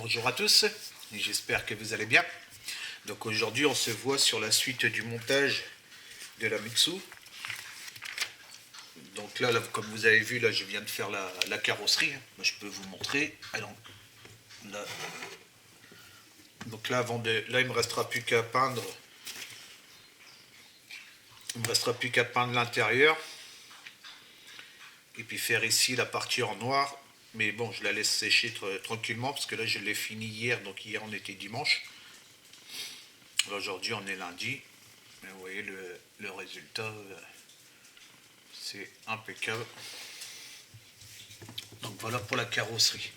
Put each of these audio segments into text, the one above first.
Bonjour à tous, j'espère que vous allez bien. Donc aujourd'hui on se voit sur la suite du montage de la Mutsu. Donc là, comme vous avez vu, là je viens de faire la carrosserie. Moi, je peux vous montrer. Alors, là. Donc là, là il me restera plus qu'à peindre. Il me restera plus qu'à peindre l'intérieur. Et puis faire ici la partie en noir. Mais bon, je la laisse sécher tranquillement parce que là je l'ai fini hier, donc hier on était dimanche. Aujourd'hui on est lundi. Et vous voyez le résultat, c'est impeccable. Donc voilà pour la carrosserie.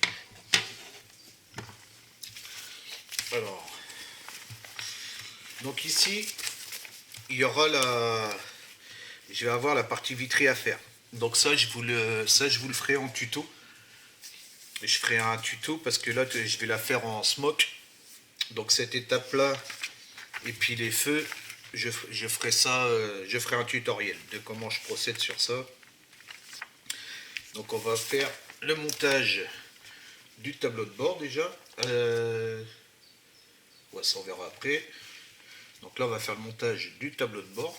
Alors, donc ici, il y aura je vais avoir la partie vitrée à faire. Donc ça, je vous le ferai en tuto. Je ferai un tuto parce que là, je vais la faire en smoke. Donc cette étape-là, et puis les feux, je ferai ça, je ferai un tutoriel de comment je procède sur ça. Donc on va faire le montage du tableau de bord déjà. Ouais, ça on verra après. Donc là on va faire le montage du tableau de bord.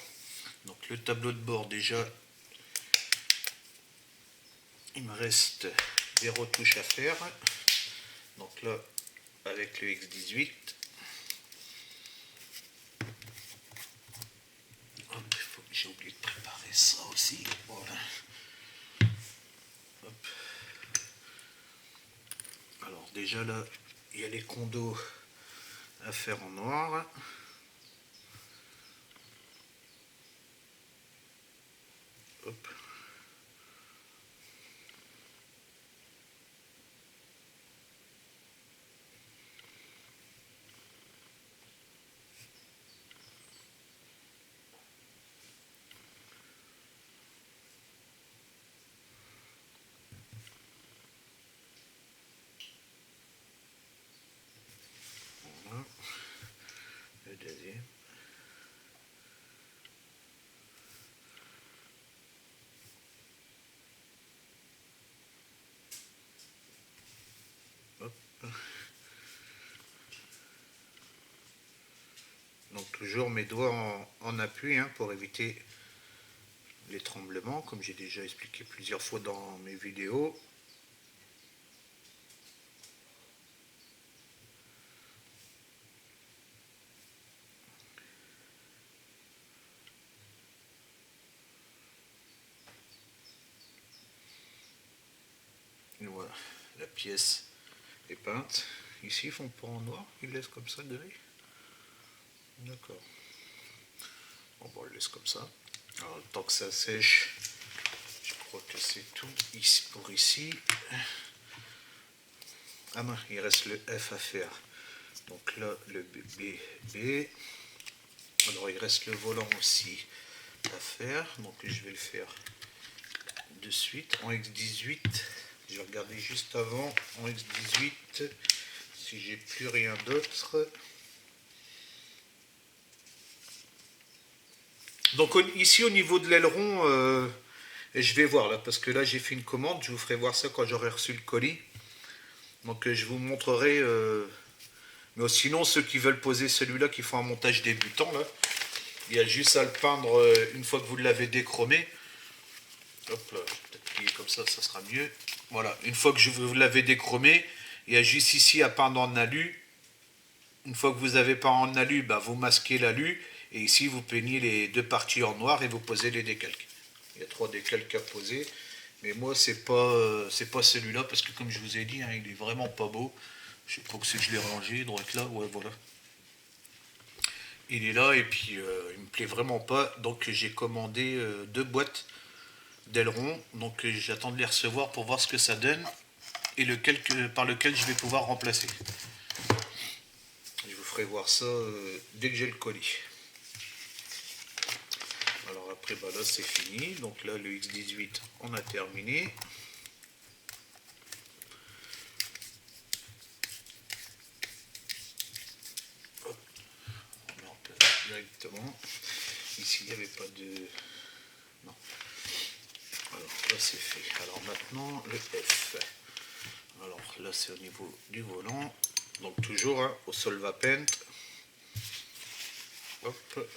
Donc le tableau de bord déjà, il me reste des retouches à faire. Donc là avec le X18. J'ai oublié de préparer ça aussi. Voilà. Hop. Alors déjà là, il y a les condos à faire en noir. Hop. Voilà. Le deuxième. Hop. Donc toujours mes doigts en appui pour éviter les tremblements, comme j'ai déjà expliqué plusieurs fois dans mes vidéos. Et voilà, la pièce est peinte. Ici, ils font pas en noir, ils laissent comme ça gris. D'accord. Bon, on le laisse comme ça. Alors, le temps que ça sèche, je crois que c'est tout ici pour ici. Ah non, il reste le F à faire. Donc là, le B. Alors, il reste le volant aussi à faire. Donc, je vais le faire de suite en X18. Je vais regarder juste avant en X18 si j'ai plus rien d'autre. Donc ici au niveau de l'aileron, je vais voir là parce que là j'ai fait une commande. Je vous ferai voir ça quand j'aurai reçu le colis. Donc je vous montrerai. Mais sinon ceux qui veulent poser celui-là, qui font un montage débutant là, il y a juste à le peindre une fois que vous l'avez déchromé. Hop là, peut-être qu'il est comme ça sera mieux. Voilà, une fois que vous l'avez déchromé, il y a juste ici à peindre en alu. Une fois que vous avez peint en alu, vous masquez l'alu. Et ici, vous peignez les deux parties en noir et vous posez les décalques. Il y a 3 décalques à poser. Mais moi, c'est pas celui-là parce que comme je vous ai dit, il est vraiment pas beau. Je crois que c'est que je l'ai rangé, droit là. Ouais, voilà. Il est là et puis il me plaît vraiment pas. Donc j'ai commandé 2 boîtes d'ailerons. Donc j'attends de les recevoir pour voir ce que ça donne et par lequel je vais pouvoir remplacer. Je vous ferai voir ça dès que j'ai le colis. Alors après là c'est fini. Donc là le X18 on a terminé. Hop. On met en place directement. Ici il n'y avait pas de... Non. Alors là c'est fait. Alors maintenant le F. Alors là c'est au niveau du volant. Donc toujours hein, au solvapente. Hop.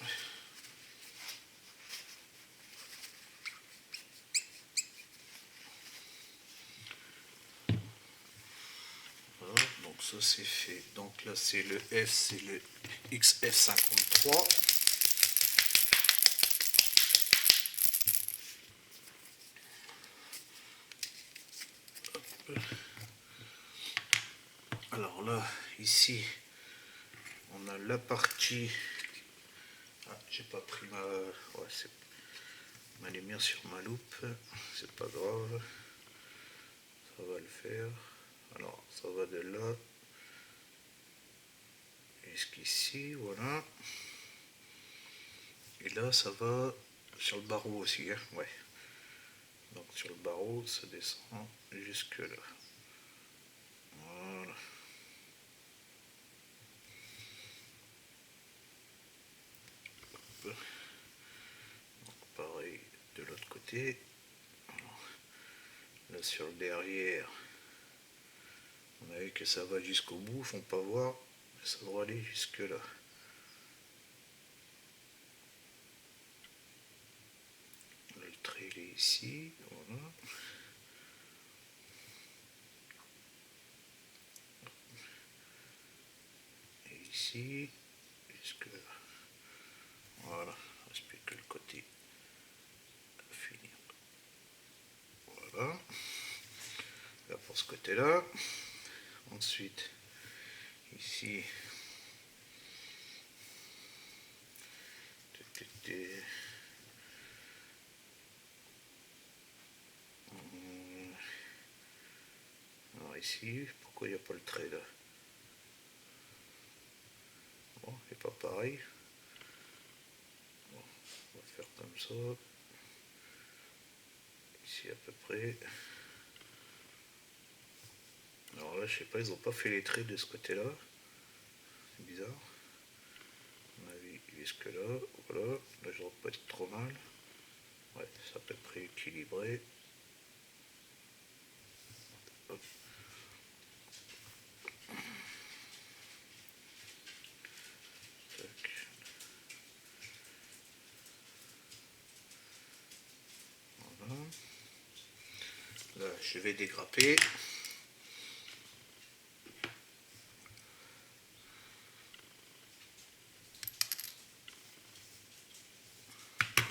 Voilà, donc ça c'est fait. Donc là c'est le F, c'est le XF53. Alors là, ici, on a la partie. Ah, j'ai pas pris ma lumière sur ma loupe. C'est pas grave. Ça va le faire. Alors, ça va de là jusqu'ici, voilà. Et là, ça va sur le barreau aussi, hein, ouais. Donc sur le barreau, ça descend jusque là. Voilà. Donc pareil de l'autre côté. Là sur le derrière, on a vu que ça va jusqu'au bout, faut pas voir, mais ça doit aller jusque là. Là, le trait il est ici, voilà. Et ici, jusque là. Voilà, il reste plus que le côté à finir. Voilà. Là pour ce côté-là. Ensuite, ici, alors ici, pourquoi il n'y a pas le trait là? Bon, c'est pas pareil. Bon, on va faire comme ça. Ici à peu près. Alors là, je sais pas, ils n'ont pas fait les traits de ce côté-là. C'est bizarre. On a vu jusque là. Voilà. Là, je ne pas être trop mal. Ouais, c'est à peu près équilibré. Hop. Tac. Voilà. Là, je vais dégrapper.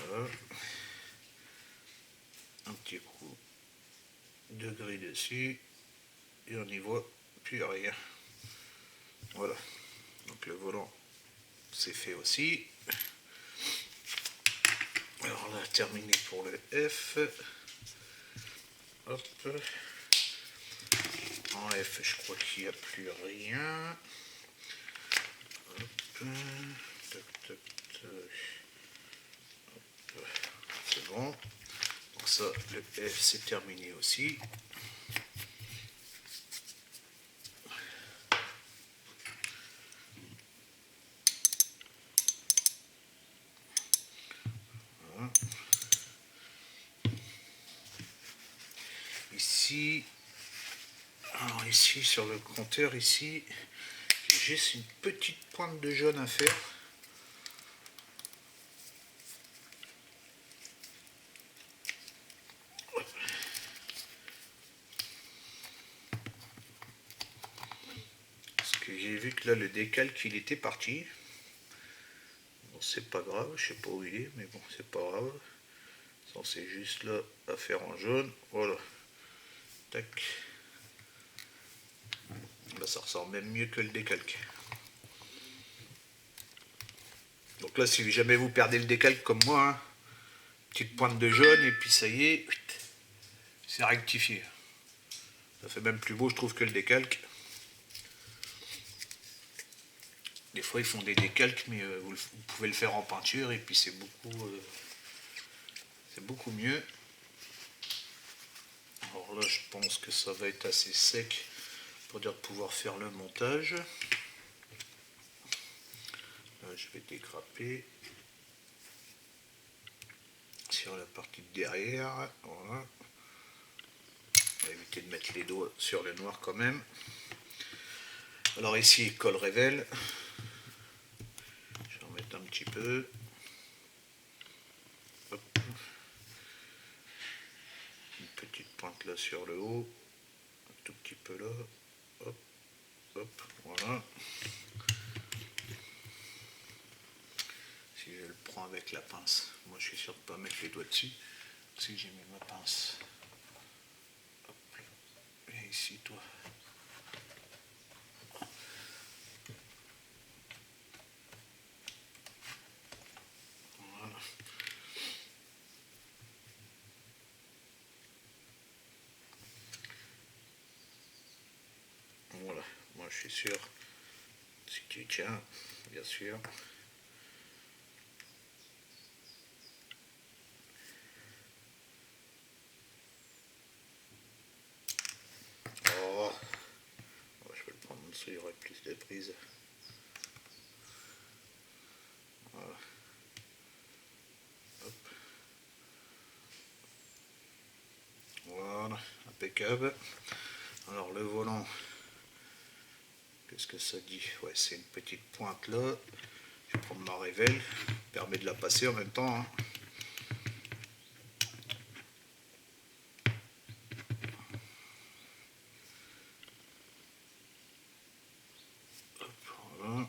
Voilà. Un petit coup de gris dessus. Et on n'y voit plus rien. Voilà. Donc le volant, c'est fait aussi. Alors là, terminé pour le F. Hop. En F, je crois qu'il n'y a plus rien. Hop. Tac, tac, tac. Hop. C'est bon. Donc ça, le F, c'est terminé aussi. Voilà. Ici, alors ici sur le compteur, ici, j'ai juste une petite pointe de jaune à faire. Parce que j'ai vu que là le décalque il était parti. Bon, c'est pas grave, je sais pas où il est, mais bon, c'est pas grave. C'est juste là à faire en jaune. Voilà. Tac. Là, ça ressort même mieux que le décalque. Donc là, si jamais vous perdez le décalque comme moi, hein, petite pointe de jaune et puis ça y est, c'est rectifié. Ça fait même plus beau, je trouve, que le décalque. Des fois, ils font des décalques, mais vous pouvez le faire en peinture et puis c'est beaucoup mieux. Alors là, je pense que ça va être assez sec pour dire pouvoir faire le montage. Là, je vais dégrapper sur la partie de derrière. Voilà. On va éviter de mettre les doigts sur le noir quand même. Alors ici, colle révèle. Je vais en mettre un petit peu. Hop. Une petite pointe là sur le haut. Un tout petit peu là. Hop, hop, voilà. Si je le prends avec la pince, moi je suis sûr de ne pas mettre les doigts dessus. Si j'ai mis ma pince. Hop. Et ici, toi. Voilà. Voilà, moi je suis sûr. Si tu tiens, bien sûr. Oh, je vais le prendre en dessous, il y aurait plus de prise. Voilà. Hop. Voilà, impeccable. Alors le volant, qu'est-ce que ça dit? Ouais, c'est une petite pointe là. Je vais prendre ma révèle, permet de la passer en même temps. Hein. Hop, voilà.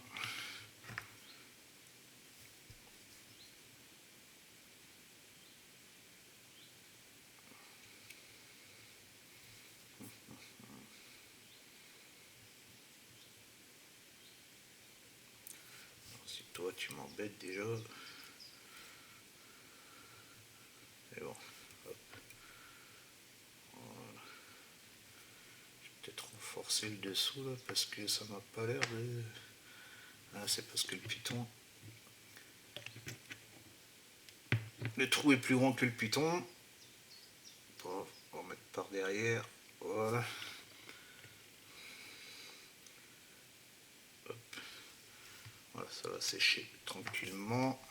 Si toi tu m'embêtes déjà. Mais bon, hop. Voilà. Je vais peut-être renforcer le dessous là parce que ça m'a pas l'air de. Ah, c'est parce que le piton. Le trou est plus grand que le piton. On va remettre par derrière. Voilà. Hop. Voilà, ça va sécher tranquillement.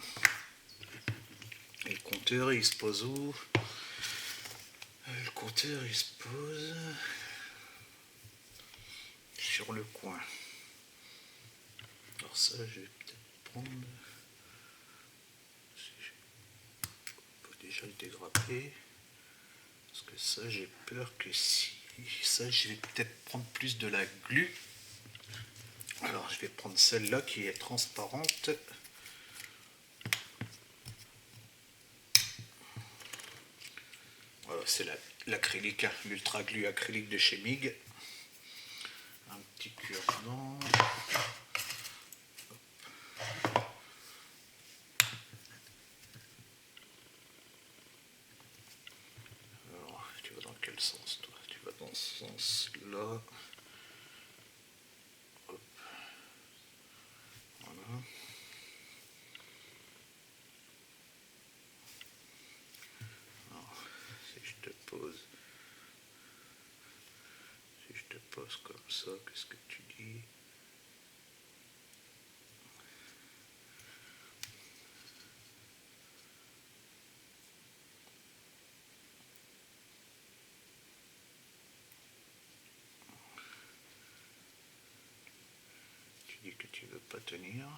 Et le compteur il se pose où? Le compteur il se pose sur le coin. Alors ça je vais peut-être prendre. On peut déjà le dégrapper. Parce que ça j'ai peur que si. Ça je vais peut-être prendre plus de la glu. Alors je vais prendre celle-là qui est transparente. Voilà, c'est l'acrylique, hein, l'ultra glu acrylique de chez MIG. Un petit cure-dent. Alors, tu vas dans quel sens toi? Tu vas dans ce sens-là. Hop. Voilà. Alors, si je te pose comme ça, qu'est-ce que tu dis? Tu dis que tu veux pas tenir.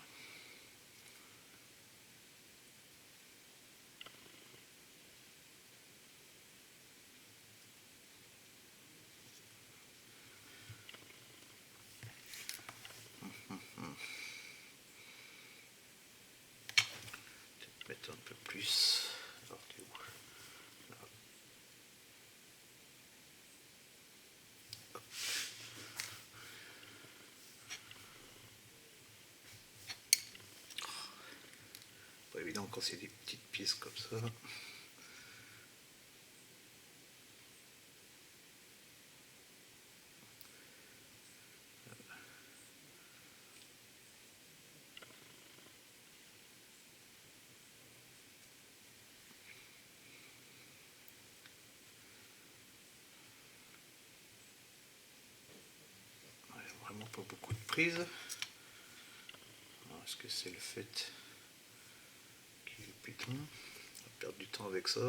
Peut-être mettre un peu plus. Alors, tu es où? Là. Hop. Pas évident quand c'est des petites pièces comme ça. Vraiment pas beaucoup de prise. Est-ce que c'est le fait qu'il y ait le piton? On va perdre du temps avec ça.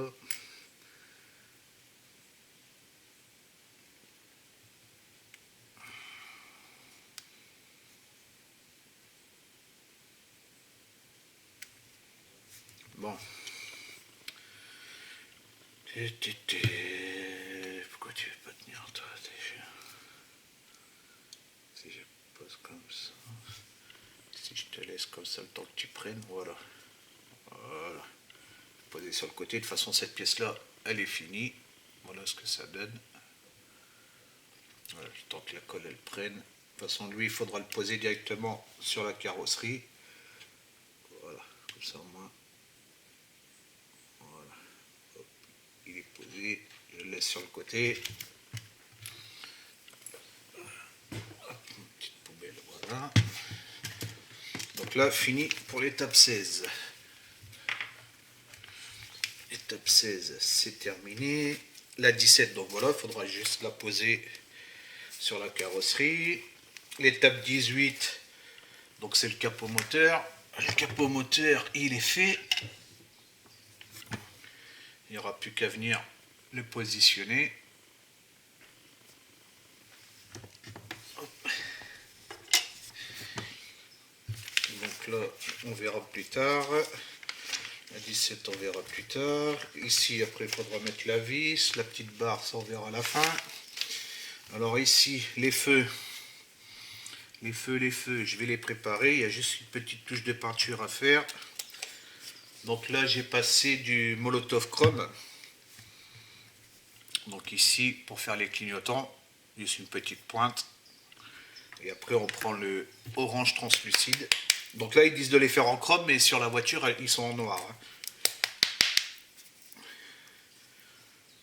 Bon. Pourquoi tu veux pas tenir toi déjà? Si je pose comme ça, si je te laisse comme ça le temps que tu prennes, voilà. Voilà. Poser sur le côté. De toute façon, cette pièce-là, elle est finie. Voilà ce que ça donne. Voilà, le temps que la colle elle prenne. De toute façon, lui, il faudra le poser directement sur la carrosserie. Voilà, comme ça au moins. Voilà. Hop, il est posé. Je le laisse sur le côté. Hop, une petite poubelle, voilà. Donc là, fini pour l'étape 16. Étape 16, c'est terminé. La 17, donc voilà, il faudra juste la poser sur la carrosserie. L'étape 18, donc c'est le capot moteur. Le capot moteur, il est fait. Il n'y aura plus qu'à venir le positionner. Hop. Donc là, on verra plus tard. La 17, on verra plus tard. Ici, après, il faudra mettre la vis. La petite barre, ça, on verra à la fin. Alors ici, les feux, je vais les préparer. Il y a juste une petite touche de peinture à faire. Donc là, j'ai passé du Molotov Chrome. Donc ici, pour faire les clignotants, juste une petite pointe. Et après, on prend le orange translucide. Donc là, ils disent de les faire en chrome, mais sur la voiture, ils sont en noir.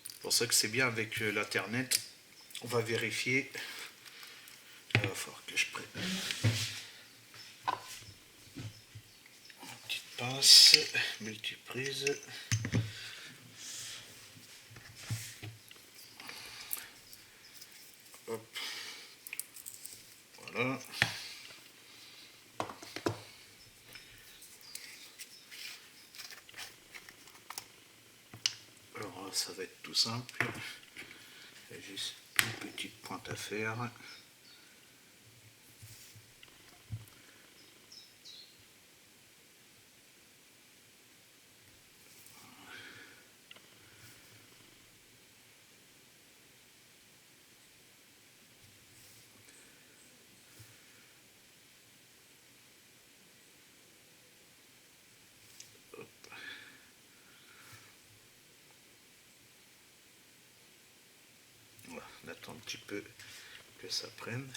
C'est pour ça que c'est bien avec l'internet. On va vérifier. Il va falloir que je prenne une petite pince multiprise. Hop. Voilà. Alors ça va être tout simple. Il y a juste une petite pointe à faire. Voilà, on attend un petit peu que ça prenne.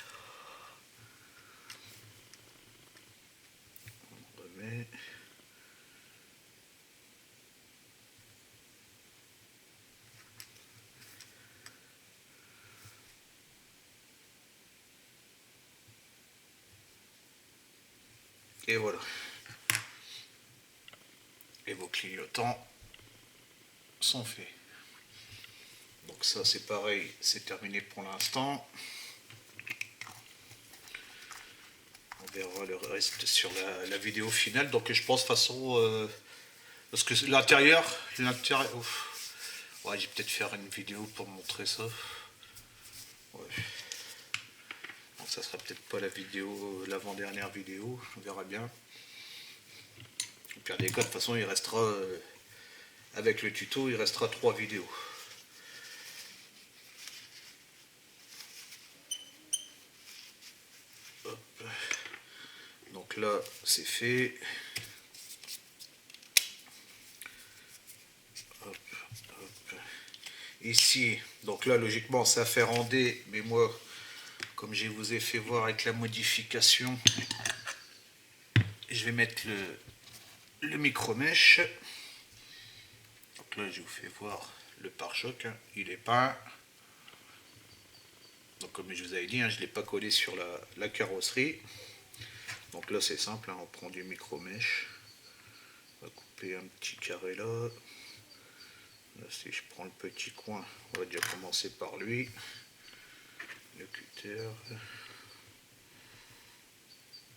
On remet. Et voilà. Et vos clignotants sont faits. Donc ça c'est pareil, c'est terminé pour l'instant. On verra le reste sur la vidéo finale. Donc je pense de toute façon, parce que l'intérieur, ouais, j'ai peut-être faire une vidéo pour montrer ça. Ouais. Donc ça sera peut-être pas la vidéo, l'avant-dernière vidéo, on verra bien. Au pire des cas, de toute façon, il restera, avec le tuto, il restera 3 vidéos. Hop. Donc là, c'est fait. Hop, hop. Ici, donc là, logiquement, ça fait en D, mais moi, comme je vous ai fait voir avec la modification, je vais mettre le micro-mèche. Donc là, je vous fais voir le pare-choc, hein, il est peint. Donc comme je vous avais dit, hein, je ne l'ai pas collé sur la carrosserie. Donc là, c'est simple, hein, on prend du micro-mèche. On va couper un petit carré là. Là, si je prends le petit coin, on va déjà commencer par lui. Le cutter.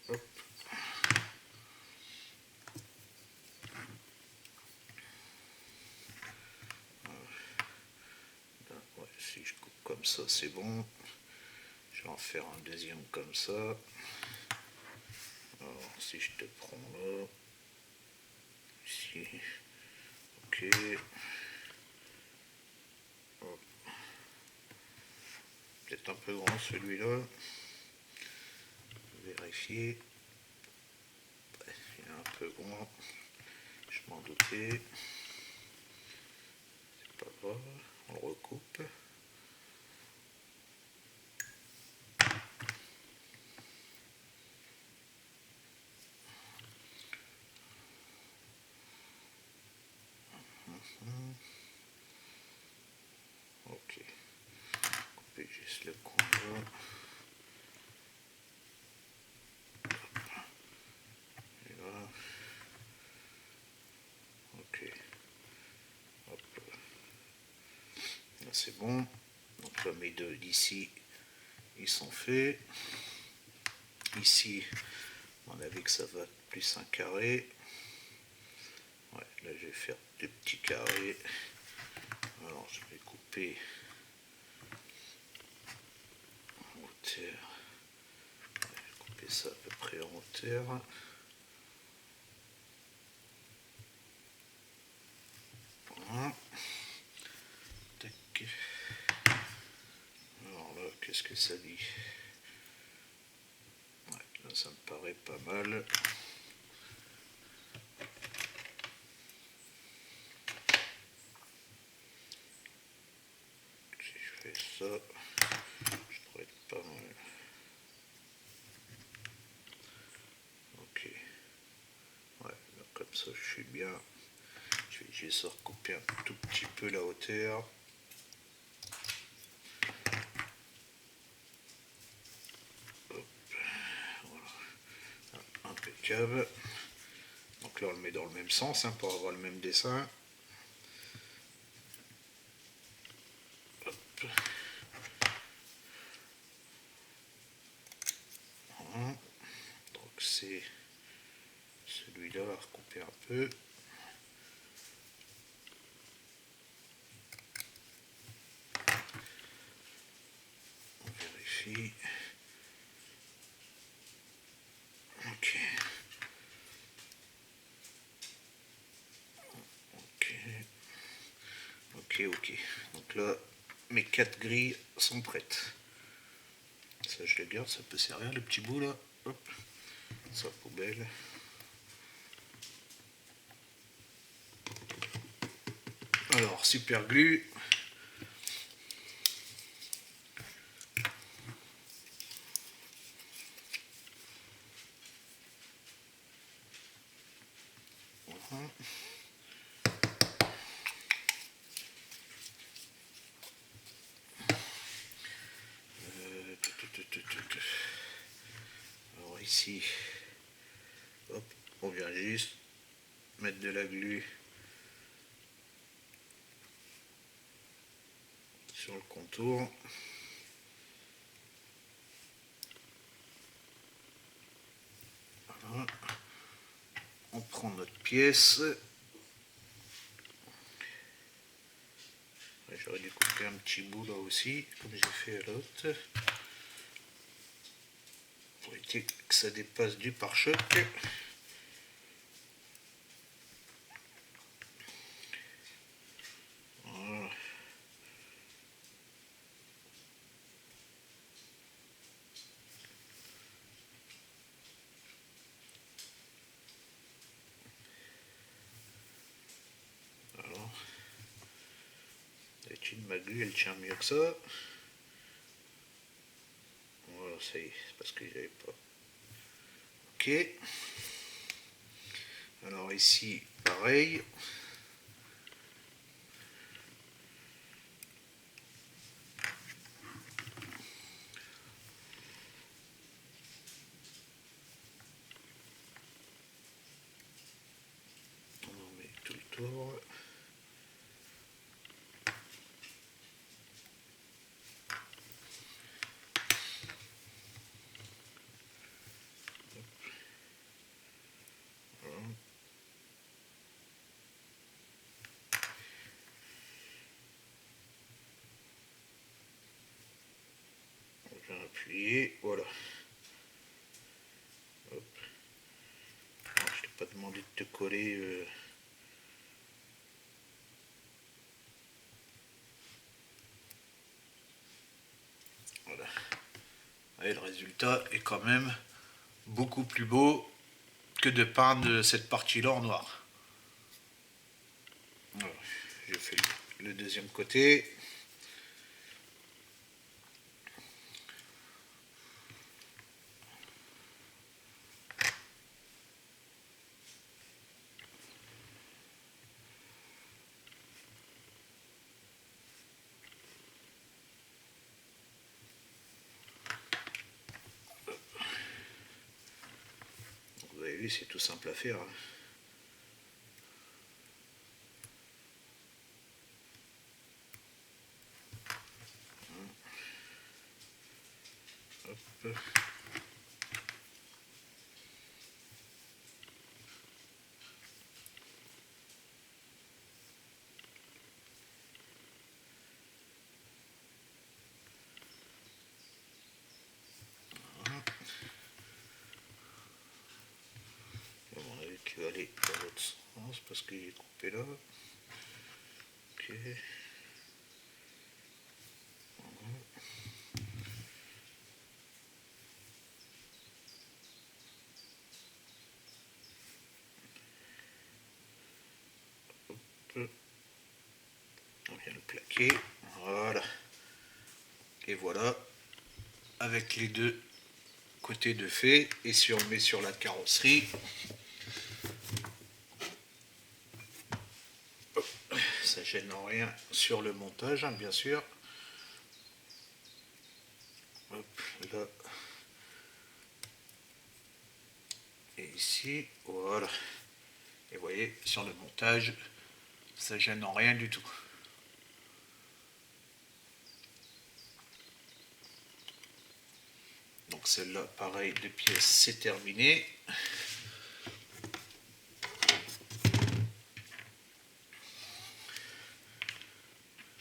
Hop. Là, ouais, si je coupe comme ça, c'est bon. Je vais en faire un deuxième comme ça. Alors, si je te prends là, ici, Ok. Peut-être un peu grand celui-là. Vérifier. Il est un peu grand. Je m'en doutais. C'est pas grave. On le recoupe. Ok. Couper juste le coin là. Et là. Ok. Hop. Là c'est bon. Donc là mes deux d'ici, ils sont faits. Ici, on a vu que ça va plus un carré. Ouais, là je vais faire des petits carrés. Alors je vais couper en hauteur. Je vais couper ça à peu près en hauteur. Voilà. Tac. Alors là, qu'est-ce que ça dit? Ouais, là ça me paraît pas mal. Si je fais ça, je devrais être pas mal. Ok. Ouais, là, comme ça je suis bien. Je vais juste recouper un tout petit peu la hauteur. Hop. Voilà. Impeccable. Donc là on le met dans le même sens hein, pour avoir le même dessin. Hop. Voilà. Donc c'est celui-là à recouper un peu. On vérifie. Ok. Ok. Ok, ok. Donc là, mes 4 grilles sont prêtes. Ça, je les garde, ça peut servir, le petit bout là. Hop. Ça, poubelle. Alors, super glue. Voilà. Alors ici, hop, on vient juste mettre de la glu sur le contour. Voilà. On prend notre pièce. J'aurais dû couper un petit bout là aussi, comme j'ai fait à l'autre. Pour éviter que ça dépasse du pare-choc. Voilà. Alors, d'habitude ma glu elle tient mieux que ça. Voilà, ça y est, c'est parce que j'avais pas. Ok. Alors ici, pareil. On met tout le tour. Voilà. On vient appuyer, voilà. Hop. Alors, je t'ai pas demandé de te coller Et le résultat est quand même beaucoup plus beau que de peindre cette partie-là en noir. Voilà, j'ai fait le deuxième côté. Vous avez vu, c'est tout simple à faire. Hop. À mon avis qu'il va aller dans l'autre sens parce qu'il est coupé là. Ok. Hop. On vient le plaquer. Voilà. Et voilà. Avec les deux côtés de fait. Et si on le met sur la carrosserie, ça gêne en rien sur le montage, hein, bien sûr. Hop, là. Et ici, voilà. Et vous voyez, sur le montage, ça gêne en rien du tout. Donc celle-là, pareil, les pièces, c'est terminé.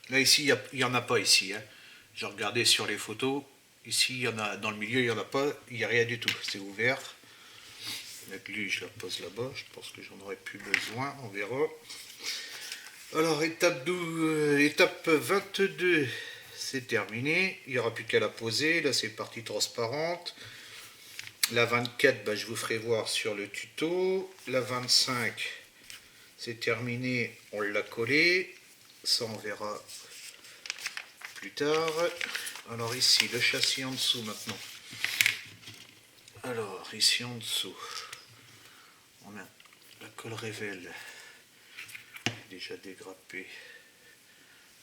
Là, ici, il n'y en a pas ici. Hein. J'ai regardé sur les photos. Ici, il y en a, dans le milieu, il n'y en a pas. Il n'y a rien du tout. C'est ouvert. La glu, je la pose là-bas. Je pense que j'en aurai plus besoin. On verra. Alors, étape 22, c'est terminé. Il n'y aura plus qu'à la poser. Là, c'est partie transparente. La 24, bah, je vous ferai voir sur le tuto. La 25, c'est terminé. On l'a collé. Ça, on verra plus tard. Alors ici, le châssis en dessous maintenant. Alors, ici en dessous, on a la colle révèle. Déjà dégrappé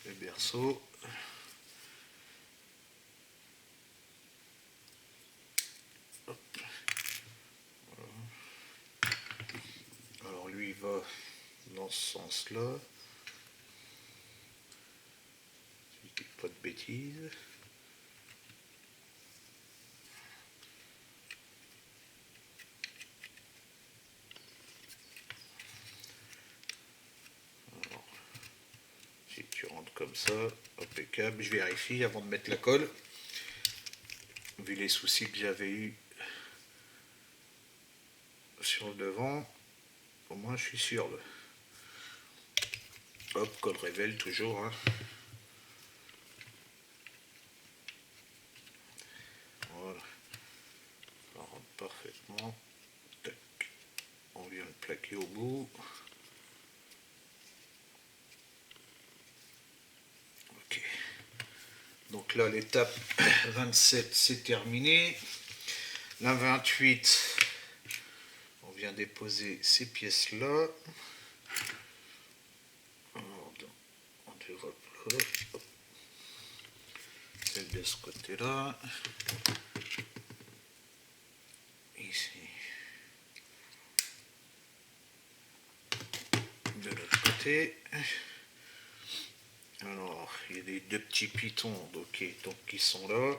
le berceau. Hop. Voilà. Alors lui, il va dans ce sens-là. Je ne dis pas de bêtises. Alors, si tu rentres comme ça, impeccable. Je vérifie avant de mettre la colle. Vu les soucis que j'avais eu sur le devant, au moins je suis sûr. Hop, colle révèle toujours. Hein. Voilà. Ça rentre parfaitement. Tac. On vient le plaquer au bout. Ok. Donc là, l'étape 27, c'est terminé. La 28, on vient déposer ces pièces-là. On développe là. Celle de ce côté-là. Ici. De l'autre côté. Alors, il y a des deux petits pitons donc, qui sont là.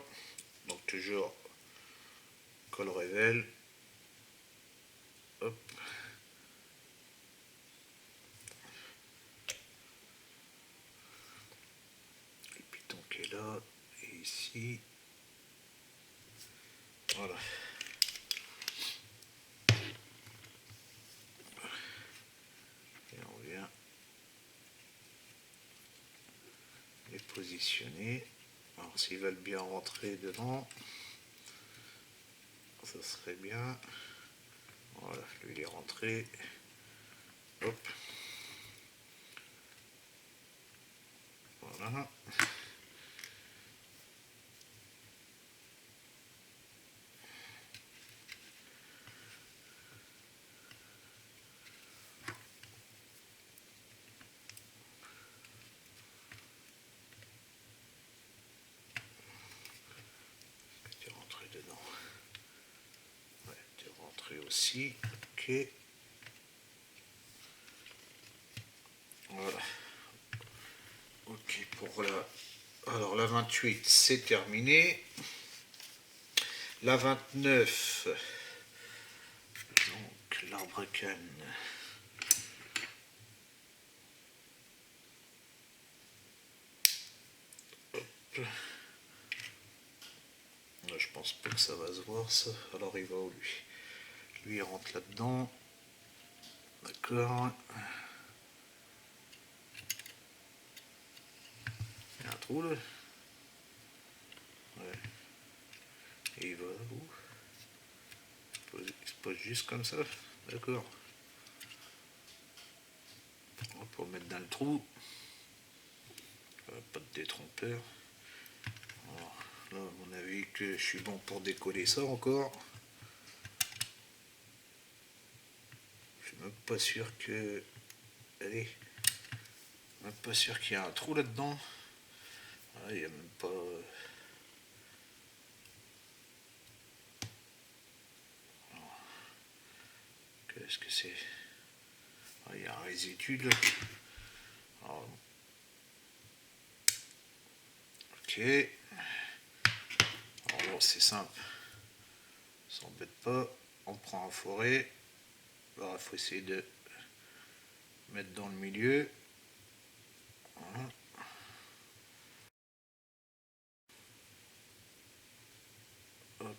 Donc toujours colle révèle. Hop. Le piton qui est là. Et ici. Voilà. Et on vient les positionner. Alors s'ils veulent bien rentrer dedans. Ça serait bien. Voilà, lui il est rentré. Hop. Voilà. Tu es rentré dedans. Ouais, tu es rentré aussi. Ok. Voilà. Ok, pour la... Alors la 28, c'est terminé. La 29, donc l'arbre à canne. Hop. Je pense pas que ça va se voir ça. Alors il va où lui? Lui il rentre là-dedans. D'accord. Il y a un trou là. Ouais. Et il va où? Il se pose juste comme ça. D'accord. Pour le mettre dans le trou. Pas de détrompeur. Alors, là, à mon avis, que je suis bon pour décoller ça encore. Je suis même pas sûr que. Allez. Même pas sûr qu'il y a un trou là-dedans. Ah, il n'y a même pas. Qu'est-ce que c'est? Ah, il y a un résidu là. Alors, ok. Alors c'est simple. On s'embête pas. On prend un forêt. Alors il faut essayer de mettre dans le milieu. Voilà. Hop.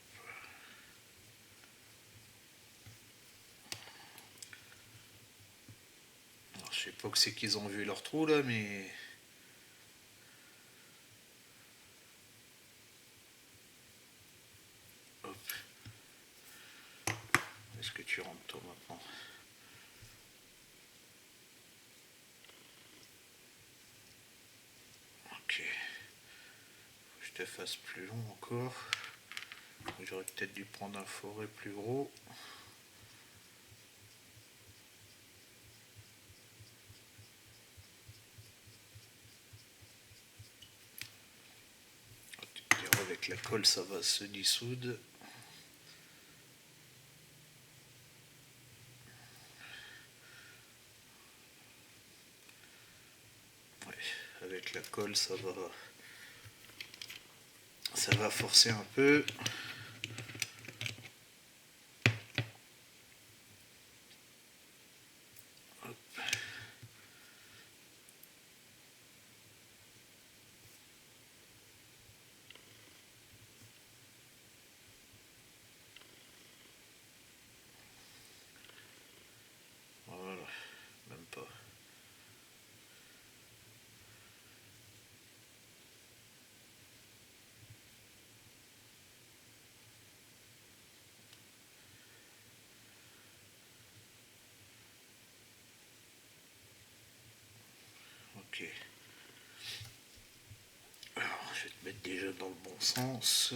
Alors, je sais pas que c'est qu'ils ont vu leur trou là, mais. Hop. Est-ce que tu rentres toi maintenant? Ok. Faut que je te fasse plus long encore. J'aurais peut-être dû prendre un forêt plus gros. Avec la colle ça va se dissoudre. Ouais, avec la colle ça va forcer un peu. Hop. Voilà, même pas. Ok. Alors, je vais te mettre déjà dans le bon sens.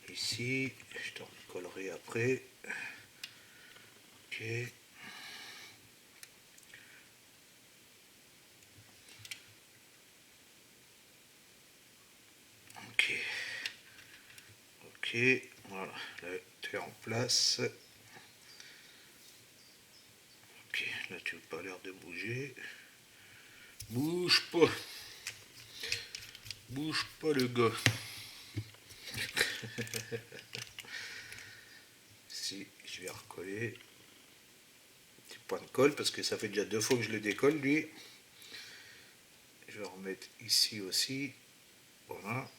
Ici, je te recollerai après. Ok. Ok. Ok. Voilà. Là, tu es en place. Ok. Là, tu n'as pas l'air de bouger. Bouge pas. Bouge pas le gars. Si, je vais recoller. Petit point de colle parce que ça fait déjà 2 fois que je le décolle lui. Je vais remettre ici aussi. Voilà.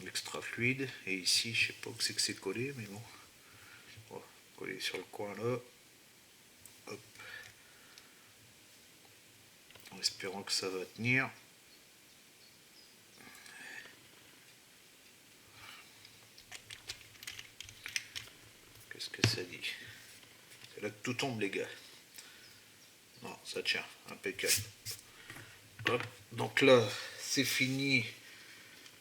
L'extra fluide. Et ici, je sais pas où c'est que c'est collé, mais bon. On va coller sur le coin là. Hop. En espérant que ça va tenir. que ça dit. C'est là que tout tombe, les gars. Non, ça tient, impeccable. Hop. Donc là, c'est fini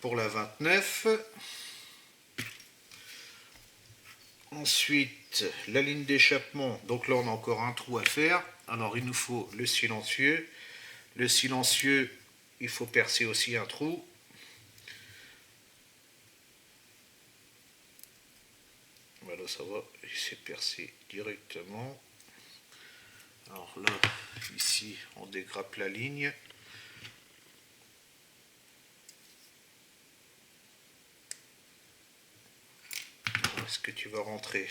pour la 29. Ensuite, la ligne d'échappement. Donc là, on a encore un trou à faire. Alors, il nous faut le silencieux. Le silencieux, il faut percer aussi un trou. Voilà, ça va, il s'est percé directement. Alors là, ici, on dégrappe la ligne. Est-ce que tu vas rentrer?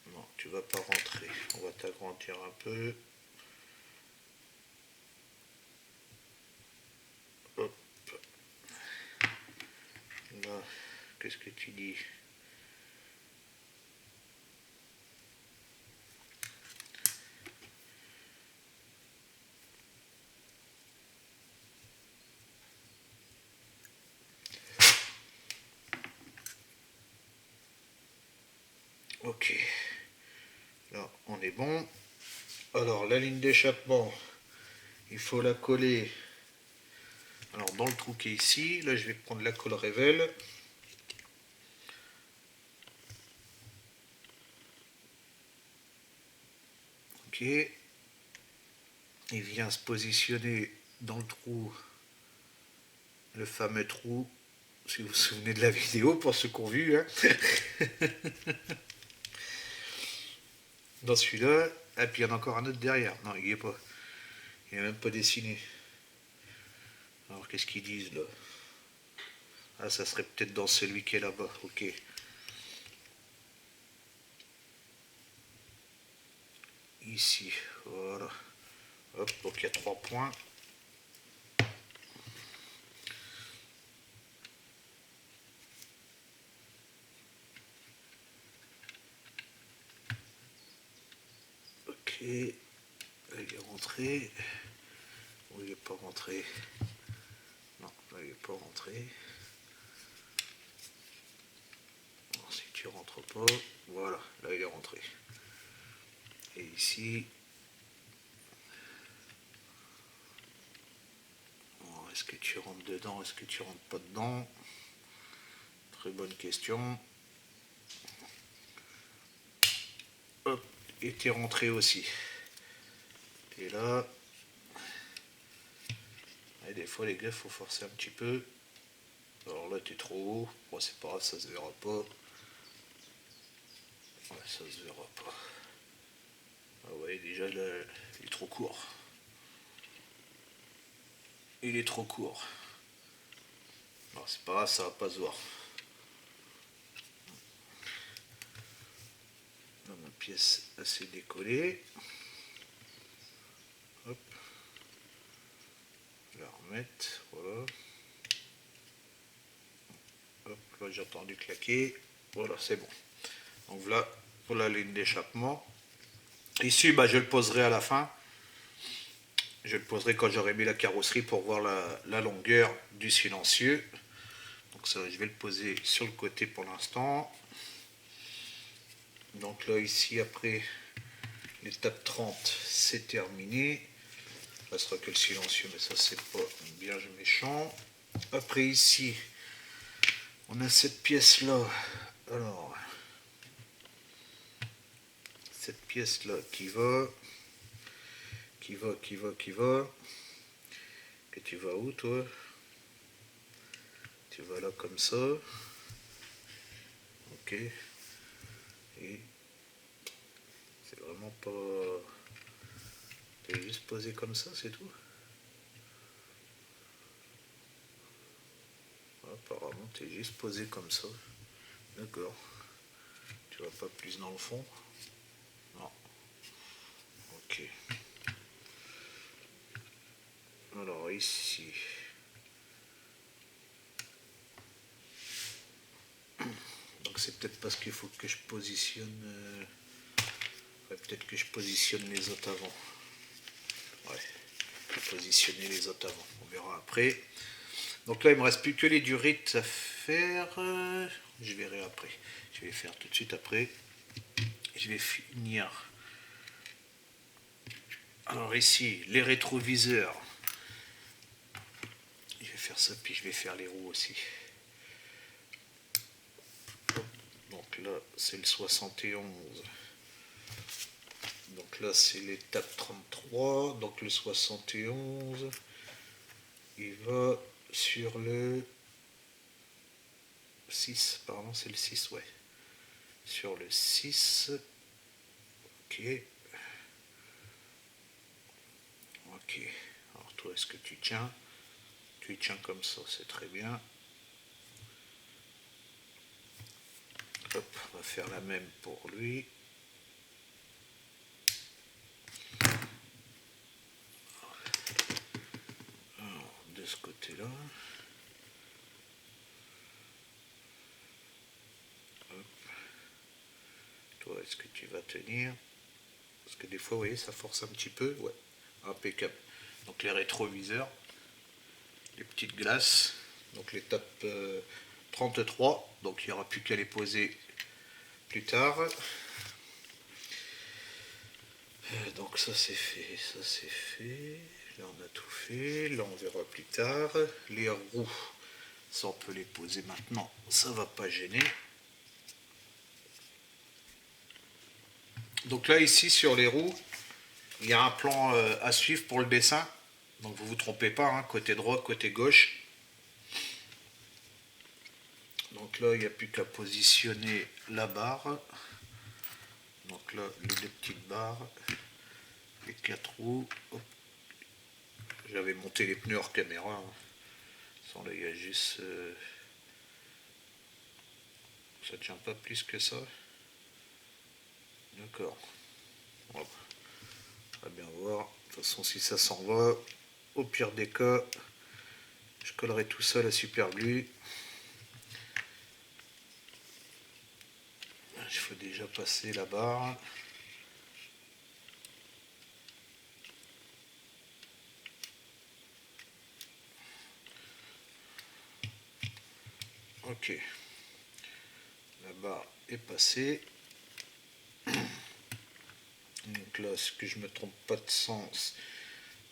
Non, tu vas pas rentrer. On va t'agrandir un peu. Hop. Là, qu'est-ce que tu dis? Ok. Là, on est bon. Alors, la ligne d'échappement, il faut la coller. Alors, dans le trou qui est ici, là, je vais prendre la colle Révèle. Ok. Il vient se positionner dans le trou, le fameux trou, si vous vous souvenez de la vidéo, pour ceux qui ont vu. Hein. Dans celui-là, et puis il y en a encore un autre derrière. Non, il n'y est pas. Il n'est même pas dessiné. Alors, qu'est-ce qu'ils disent là? Ah, ça serait peut-être dans celui qui est là-bas. Ok. Ici, voilà. Hop, donc il y a 3 points. Ok. Là, il est rentré. Ou il n'est pas rentré? Non, là, il n'est pas rentré. Alors, si tu rentres pas, voilà, là, il est rentré. Et ici, est-ce que tu rentres dedans? Est-ce que tu rentres pas dedans? Très bonne question. Hop, et tu es rentré aussi. Et là, et des fois les gars, il faut forcer un petit peu. Alors là, tu es trop haut. Bon, c'est pas grave, ça se verra pas. Ouais, ça se verra pas. Ah ouais, déjà là, il est trop court. Il est trop court. Non, c'est pas grave, ça va pas se voir. Là, ma pièce assez décollée. Hop. La remettre, voilà. Hop, là j'ai entendu claquer. Voilà, c'est bon. Donc voilà pour la ligne d'échappement. Ici, bah, je le poserai à la fin. Je le poserai quand j'aurai mis la carrosserie pour voir la longueur du silencieux. Donc ça, je vais le poser sur le côté pour l'instant. Donc là, ici, après l'étape 30, c'est terminé. Il ne restera que le silencieux, mais ça, c'est pas bien méchant. Après, ici, on a cette pièce-là. Alors, cette pièce-là qui va. Et tu vas où, toi? Tu vas là comme ça. Ok. Et c'est vraiment pas... T'es juste posé comme ça, c'est tout? Apparemment, t'es juste posé comme ça. D'accord. Tu vas pas plus dans le fond? Non. Ok. Alors ici... Donc c'est peut-être parce qu'il faut que je positionne... peut-être que je positionne les autres avant. Ouais. Je vais positionner les autres avant. On verra après. Donc là, il me reste plus que les durites faire. Je verrai après. Je vais faire tout de suite après. Je vais finir. Alors ici, les rétroviseurs. Je vais faire ça, puis je vais faire les roues aussi. Donc là, c'est le 71. Donc là, c'est l'étape 33. Donc le 71, il va sur le 6. Pardon, c'est le 6, ouais. Sur le 6. Ok. Ok. Alors toi, est-ce que tu tiens? Tu y tiens comme ça, c'est très bien. Hop, on va faire la même pour lui. Alors, de ce côté-là. Hop. Toi, est-ce que tu vas tenir? Parce que des fois, vous voyez, ça force un petit peu. Ouais, impeccable. Donc les rétroviseurs, les petites glaces. Donc l'étape 33. Donc il n'y aura plus qu'à les poser plus tard. Donc ça c'est fait, ça c'est fait. Là on a tout fait. Là on verra plus tard. Les roues, ça on peut les poser maintenant. Ça va pas gêner. Donc là ici sur les roues, il y a un plan à suivre pour le dessin. Donc vous vous trompez pas, hein, côté droit, côté gauche. Donc là il n'y a plus qu'à positionner la barre. Donc là les deux petites barres, les 4 roues. J'avais monté les pneus hors caméra. Hein. Sans là il y a juste... ça tient pas plus que ça. D'accord. On va bien voir. De toute façon, si ça s'en va, au pire des cas, je collerai tout ça à la super glue. Il faut déjà passer la barre. Ok. La barre est passée. Donc là, est-ce que je me trompe pas de sens?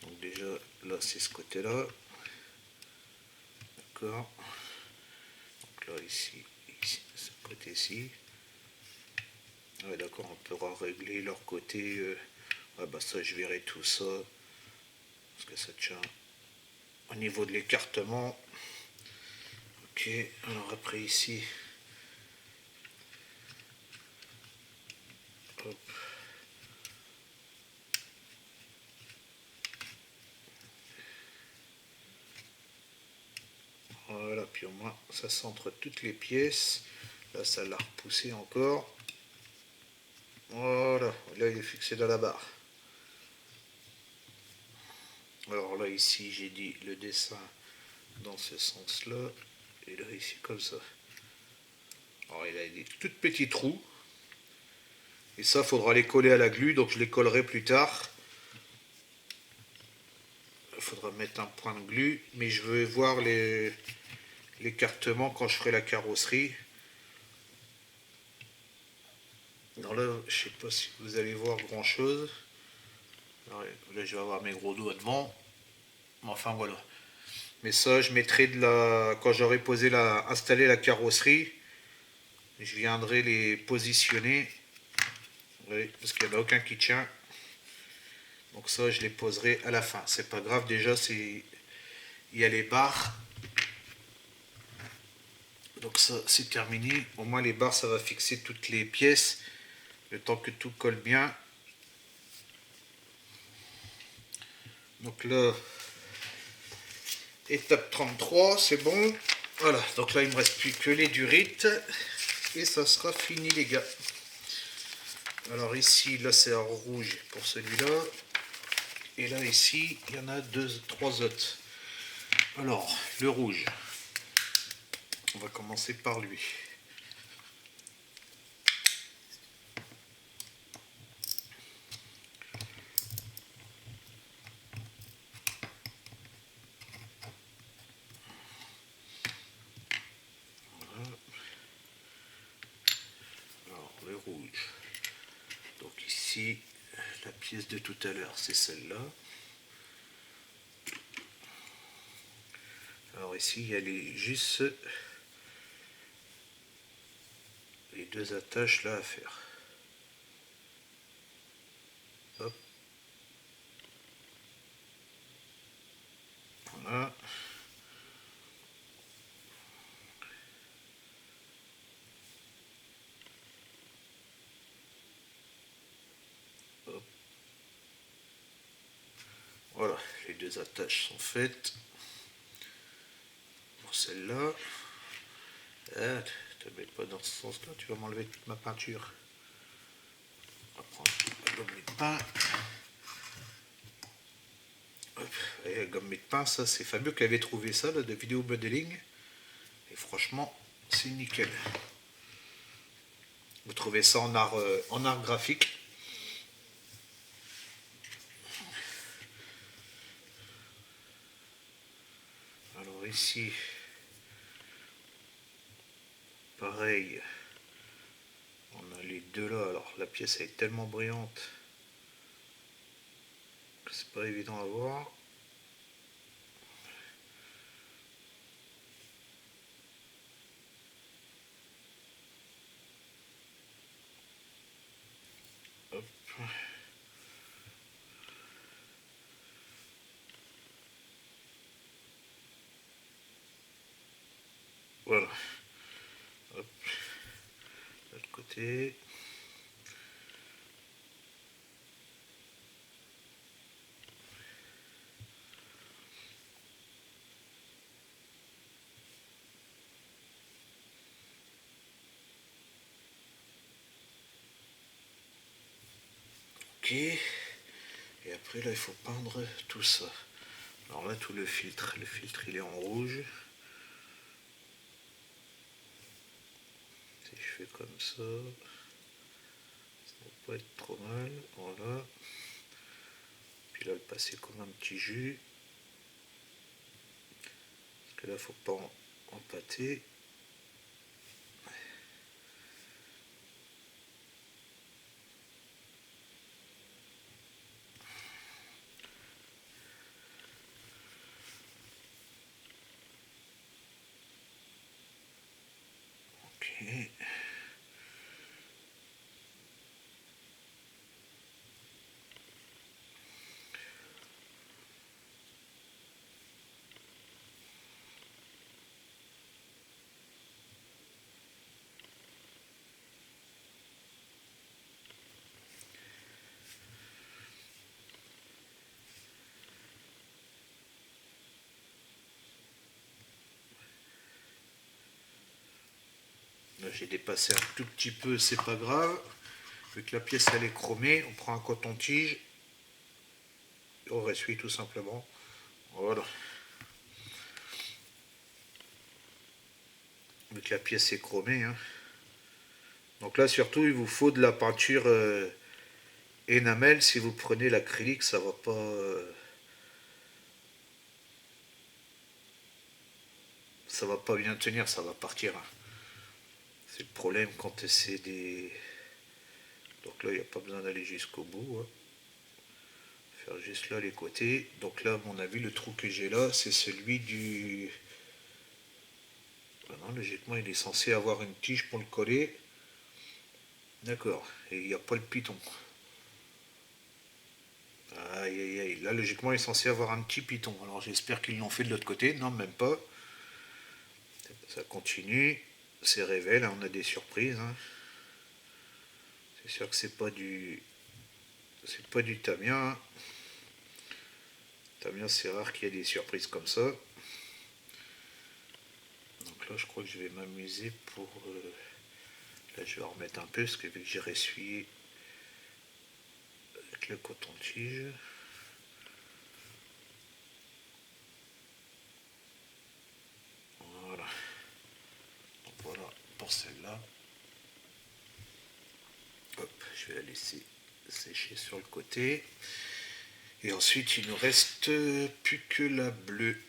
Donc déjà, là, c'est ce côté-là. D'accord. Donc là, ici, ce côté-ci. Ouais, d'accord, on pourra régler leur côté. Ah bah ça, je verrai tout ça. Parce que ça tient au niveau de l'écartement. Ok, alors après ici. Hop. Voilà, puis au moins ça centre toutes les pièces. Là, ça l'a repoussé encore. Voilà, là il est fixé dans la barre. Alors là, ici, j'ai dit le dessin dans ce sens-là. Et là, ici, comme ça. Alors, il a des toutes petites trous. Et ça, il faudra les coller à la glu. Donc, je les collerai plus tard. Il faudra mettre un point de glu. Mais je veux voir l'écartement quand je ferai la carrosserie. Alors là, je sais pas si vous allez voir grand chose. Alors, là, je vais avoir mes gros doigts devant. Mais enfin, voilà. Mais ça, je mettrai quand j'aurai installé la carrosserie, je viendrai les positionner. Oui, parce qu'il n'y en a aucun qui tient. Donc ça, je les poserai à la fin. C'est pas grave, déjà, il y a les barres. Donc ça, c'est terminé. Au moins, les barres, ça va fixer toutes les pièces. Le temps que tout colle bien. Donc là, étape 33, c'est bon. Voilà, donc là, il me reste plus que les durites. Et ça sera fini, les gars. Alors ici, là, c'est en rouge pour celui-là. Et là, ici, il y en a trois autres. Alors, le rouge. On va commencer par lui. ici la pièce de tout à l'heure, c'est celle-là. Alors ici, il y a juste les deux attaches là à faire. Hop. Voilà. Hop. Voilà, les deux attaches sont faites. Pour celle-là. Ah, te mets pas dans ce sens-là, tu vas m'enlever toute ma peinture. On va prendre la gomme de pain. Et la gomme de pain, ça c'est Fabio qui avait trouvé ça là, de vidéo modeling. Et franchement, c'est nickel. Vous trouvez ça en art graphique. Alors ici, pareil, on a les deux là. Alors la pièce elle est tellement brillante que c'est pas évident à voir. Hop. Voilà. Hop. De l'autre côté. Ok. Et après là il faut peindre tout ça. Alors là tout le filtre il est en rouge. Si je fais comme ça va pas être trop mal. Voilà. Puis là le passer comme un petit jus. Parce que là faut pas empâter. Ok. Là j'ai dépassé un tout petit peu, c'est pas grave. Vu que la pièce elle est chromée, on prend un coton-tige et on ressuie tout simplement. Voilà. Vu que la pièce est chromée. Hein. Donc là surtout il vous faut de la peinture énamel. Si vous prenez l'acrylique, ça va pas. Ça va pas bien tenir, ça va partir. Hein. C'est le problème quand c'est des. Donc là il n'y a pas besoin d'aller jusqu'au bout. Hein. Faire juste là les côtés. Donc là, à mon avis, le trou que j'ai là, c'est celui du. Ah non, logiquement, il est censé avoir une tige pour le coller. D'accord. Et il n'y a pas le piton. Aïe aïe aïe. Là, logiquement, il est censé avoir un petit piton. Alors j'espère qu'ils l'ont fait de l'autre côté. Non, même pas. Ça continue. C'est révèle. Hein, on a des surprises. Hein. C'est sûr que c'est pas du. C'est pas du Tamiya. Hein. Tamiya, c'est rare qu'il y ait des surprises comme ça. Donc là, je crois que je vais m'amuser pour. Là, je vais en remettre un peu, parce que vu que j'ai ressuyé avec le coton-tige. Voilà. Donc voilà pour celle-là. Hop, je vais la laisser sécher sur le côté. Et ensuite, il nous reste plus que la bleue.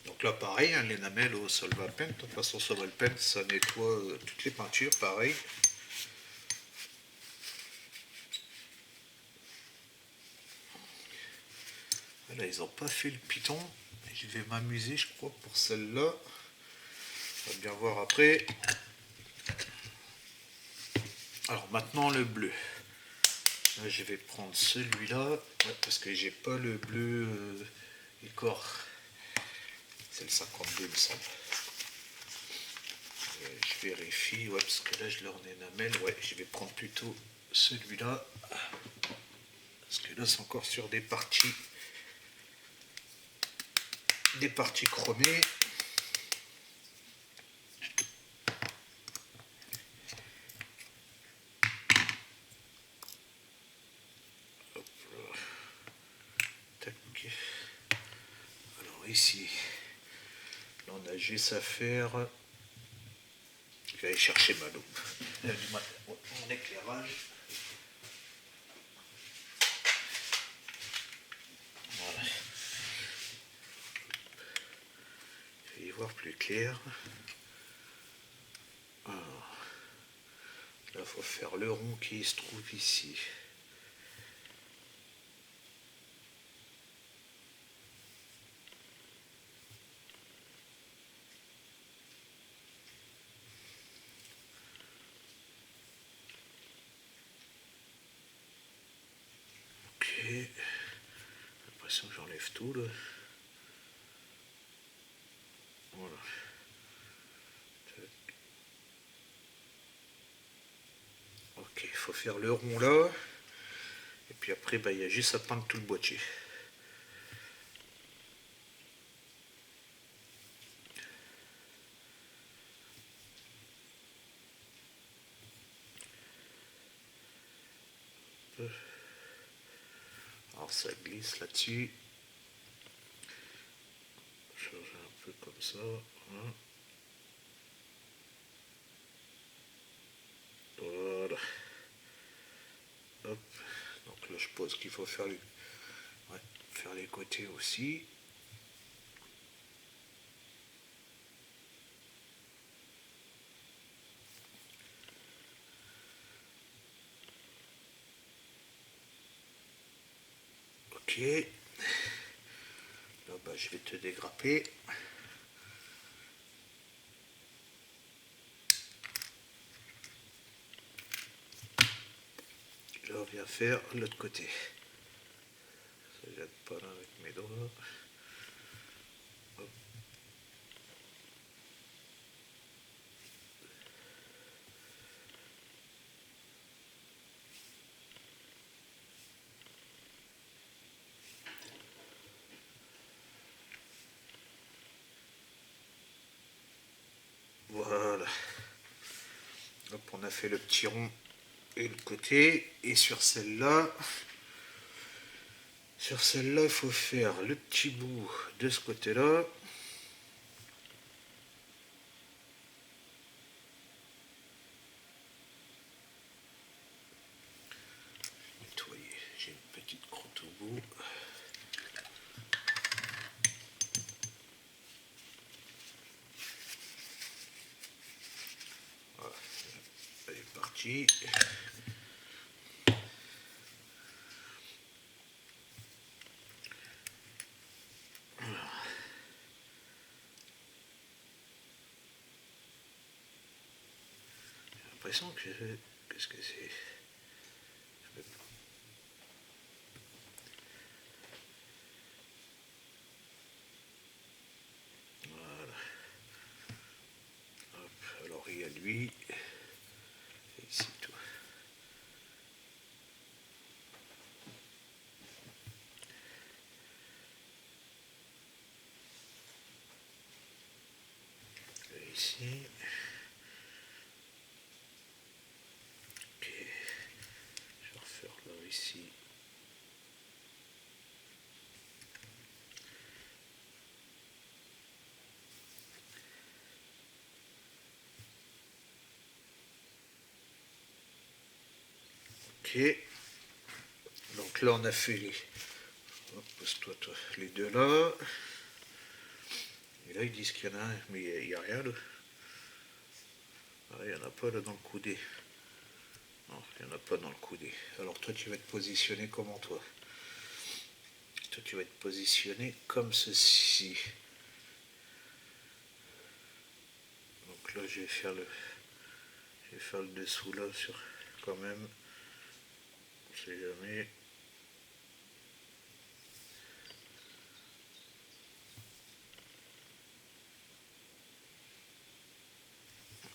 Donc Donc là pareil, hein, l'énamel au Solvapent. De toute façon Solvapent ça nettoie toutes les peintures, pareil. Là ils n'ont pas fait le piton. Je vais m'amuser je crois pour celle-là. On va bien voir après. Alors maintenant le bleu. Là, je vais prendre celui-là parce que j'ai pas le bleu Icor. C'est le 52 il me semble. Je vérifie, ouais, parce que là je l'ai en énamel. Ouais, je vais prendre plutôt celui-là. Parce que là c'est encore sur des parties chromées. Hop là. Tac. Alors ici, là on a juste à faire. Je vais aller chercher ma loupe. Mon éclairage. Voilà. Je vais y voir plus clair. Alors, là, il faut faire le rond qui se trouve ici. Ok. J'ai l'impression que j'enlève tout là. Voilà. Ok, il faut faire le rond là. Et puis après, bah, il y a juste à peindre tout le boîtier. Alors ça glisse là-dessus. Changer un peu comme ça. Hein. Voilà. Hop. Donc là je pose qu'il faut faire faire les côtés aussi. Ok. Là bah, je vais te dégrapper. Là on vient faire l'autre côté. Ça ne gêne pas là avec mes doigts. Hop. Voilà. Hop, on a fait le petit rond et le côté. Et sur celle-là, il faut faire le petit bout de ce côté-là. Nettoyer. J'ai une petite croûte au bout. Voilà. Elle est partie. J'ai l'impression que... Qu'est-ce que c'est? Voilà. Hop. Alors il y a lui. Et ici tout. Et ici. Ok. Je vais refaire là ici. Ok. Donc là on a fait les. Hop, pose-toi les deux là. Et là, ils disent qu'il y en a un, mais il n'y a rien là. Ah, il n'y en a pas là dans le coudé. Non, il n'y en a pas dans le coudé. Alors toi, tu vas te positionner comment toi? Toi, tu vas te positionner comme ceci. Donc là, je vais faire le dessous là sur quand même. On sait jamais.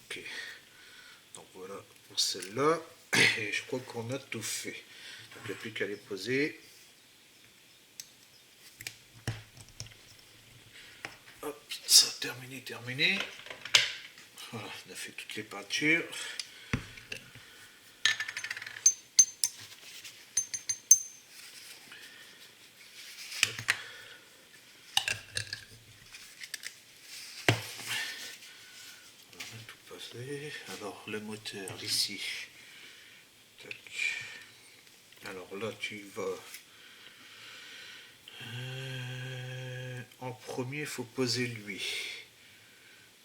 Ok. Donc voilà pour celle-là. Et je crois qu'on a tout fait. Donc il n'y a plus qu'à les poser. Hop, ça terminé. Voilà, on a fait toutes les peintures. On a tout passé. Alors le moteur ici. Tac. Alors là tu vas. En premier, il faut poser lui.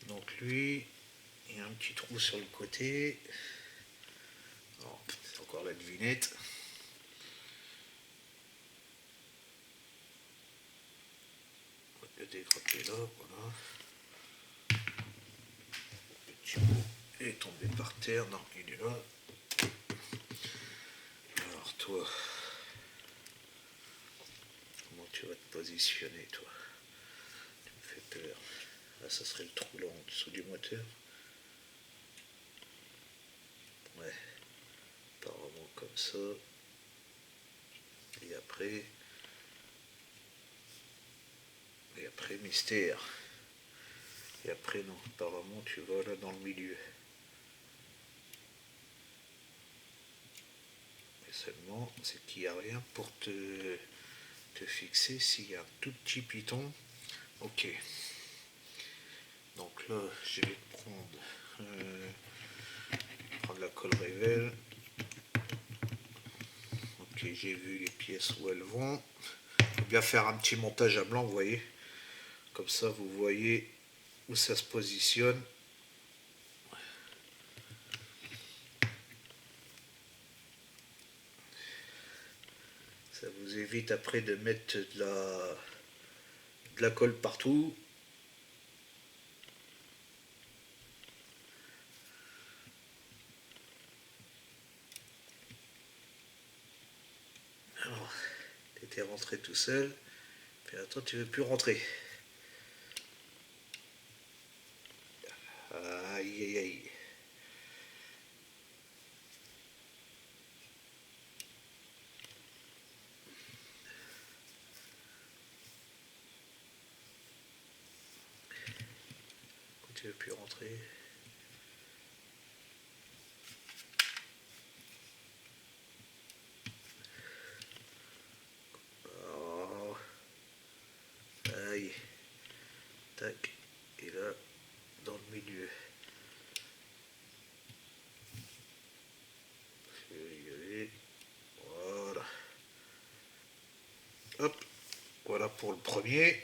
Donc lui, il y a un petit trou sur le côté. C'est encore la devinette. On va le dégratter là, voilà. Le petit bout est tombé par terre. Non, il est là. Alors toi, comment tu vas te positionner toi? Tu me fais peur. Là, ça serait le trou là en dessous du moteur. Ouais, apparemment comme ça. Et après mystère. Et après non, apparemment tu vas là dans le milieu. Mais seulement, c'est qu'il n'y a rien pour te fixer s'il y a un tout petit piton. Ok. Donc là, je vais prendre la colle révèle. Ok, j'ai vu les pièces où elles vont. Il faut bien faire un petit montage à blanc, vous voyez. Comme ça, vous voyez où ça se positionne. Ça vous évite après de mettre de la colle partout. Alors, tu étais rentré tout seul. Puis attends, tu veux plus rentrer. Aïe aïe aïe. Tu veux plus rentrer. Oh. Aïe. Tac. Et là, dans le milieu. Voilà. Hop. Voilà pour le premier.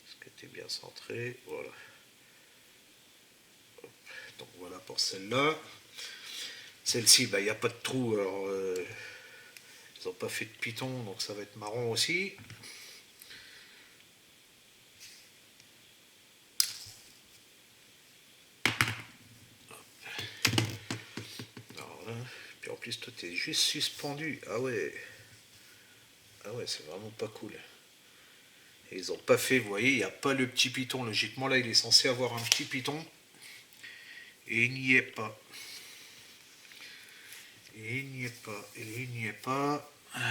Est-ce que tu es bien centré? Voilà. Hop. Donc voilà pour celle-là. Celle-ci, il n'y a pas de trou. Alors, ils n'ont pas fait de piton, donc ça va être marron aussi. Alors là, puis en plus, toi, tu es juste suspendu. Ah ouais. Ah ouais, c'est vraiment pas cool. Et ils n'ont pas fait, vous voyez, il n'y a pas le petit piton. Logiquement, là, il est censé avoir un petit piton. Et il n'y est pas. Et il n'y est pas. Et il n'y est pas. Ouais.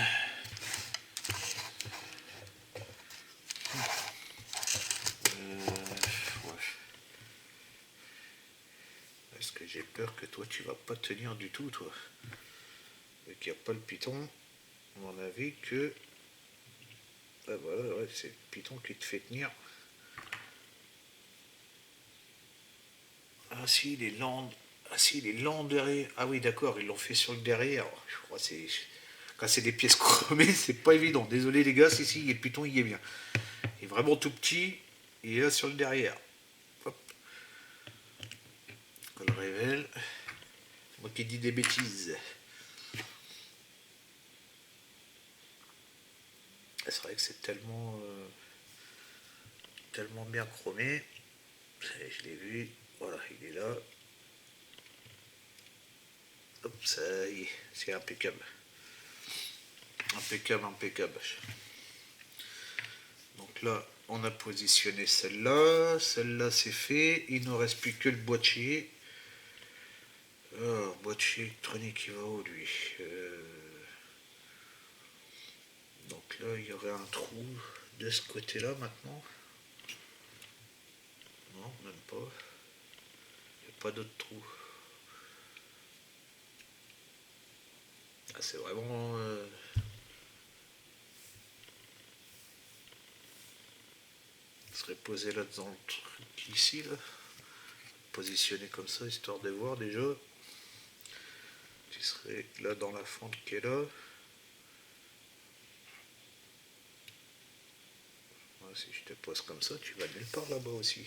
Est-ce que j'ai peur que toi, tu vas pas tenir du tout, toi? Et qu'il n'y a pas le piton. À mon avis que... Ah voilà, ouais, c'est le piton qui te fait tenir. Ah si, les landes. Ah si, les landes derrière. Ah oui, d'accord, ils l'ont fait sur le derrière. Je crois que c'est... Quand c'est des pièces chromées, c'est pas évident. Désolé les gars, si, le piton, il est bien. Et est vraiment tout petit, il est là sur le derrière. Hop. On le révèle. Moi qui dis des bêtises. C'est vrai que c'est tellement bien chromé. Je l'ai vu. Voilà, il est là. Hop, ça y est, c'est impeccable. Impeccable, impeccable. Donc là, on a positionné celle-là. Celle-là, c'est fait. Il ne reste plus que le boîtier. Alors, boîtier électronique, il va où lui Donc là, il y aurait un trou de ce côté-là maintenant. Non, même pas. Il n'y a pas d'autre trou. Ah, c'est vraiment... serait posé là dans le truc ici, là. Positionné comme ça, histoire de voir déjà. Tu serais là dans la fente qui est là. Si je te pose comme ça, tu vas nulle part là-bas aussi.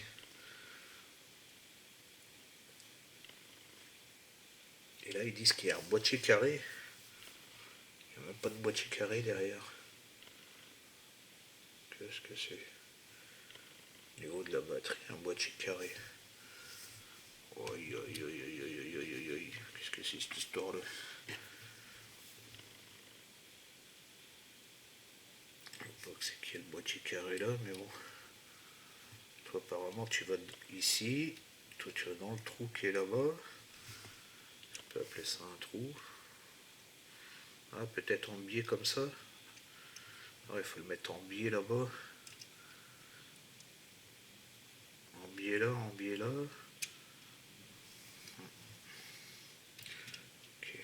Et là, ils disent qu'il y a un boîtier carré. Il n'y a même pas de boîtier carré derrière. Qu'est-ce que c'est? Au niveau de la batterie, un boîtier carré. Aïe, aïe, aïe, aïe, aïe, aïe, aïe, aïe. Qu'est-ce que c'est cette histoire-là? Je ne sais pas que c'est qui est le boîtier carré là, mais bon. Toi, apparemment, tu vas ici. Toi, tu vas dans le trou qui est là-bas. On peut appeler ça un trou. Ah, peut-être en biais comme ça. Ah, il faut le mettre en biais là-bas. En biais là, en biais là. Ok.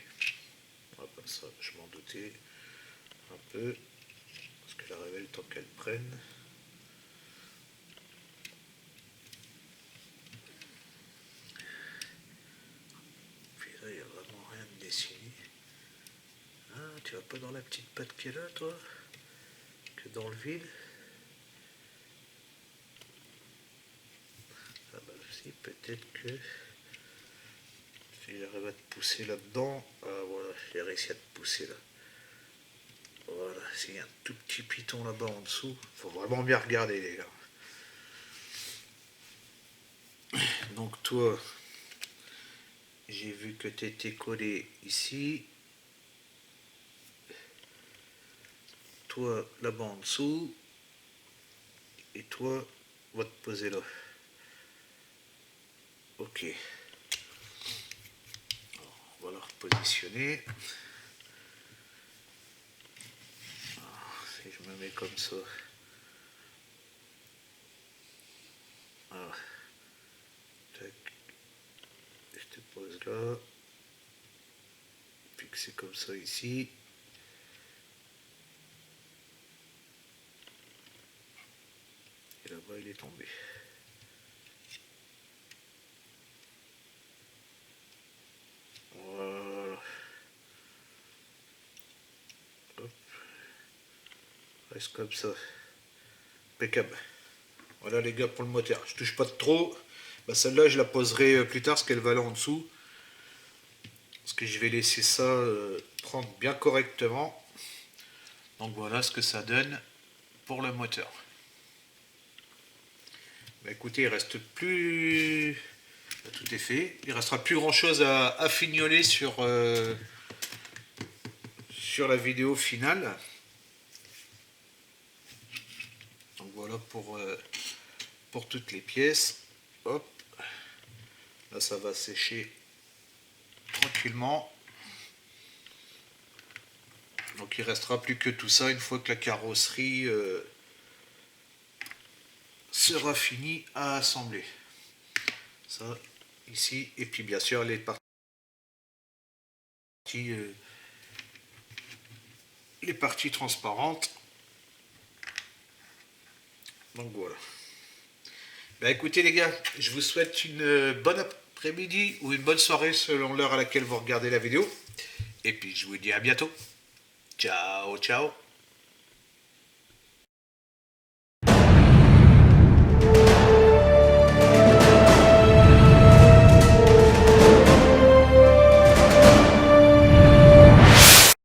Ah, comme ça, je m'en doutais un peu. Parce que la révèle tant qu'elle prenne. Puis là, il n'y a vraiment rien de dessiné. Ah, tu vas pas dans la petite patte qui est là, toi? Que dans le vide? Ah bah si, peut-être que si j'arrive à te pousser là-dedans, ah voilà, j'ai réussi à te pousser là. Voilà, s'il y a un tout petit piton là-bas en dessous, faut vraiment bien regarder les gars. Donc toi, j'ai vu que tu étais collé ici. Toi là-bas en dessous. Et toi, va te poser là. Ok. Alors, on va la repositionner. Alors, si je me mets comme ça. Voilà. Tac. Je te pose là. Puis que c'est comme ça ici. Et là-bas, il est tombé. Voilà. Hop. Reste comme ça. Impeccable. Voilà les gars pour le moteur. Je touche pas de trop. Bah, celle-là, je la poserai plus tard, parce qu'elle va là en dessous. Parce que je vais laisser ça prendre bien correctement. Donc voilà ce que ça donne pour le moteur. Bah, écoutez, il reste plus... Tout est fait. Il restera plus grand chose à fignoler sur la vidéo finale. Donc voilà pour toutes les pièces. Hop. Là ça va sécher tranquillement. Donc il restera plus que tout ça une fois que la carrosserie sera finie à assembler. Ça ici, et puis bien sûr les parties transparentes. Donc voilà. Ben écoutez les gars, je vous souhaite une bonne après-midi ou une bonne soirée selon l'heure à laquelle vous regardez la vidéo. Et puis je vous dis à bientôt. Ciao, ciao.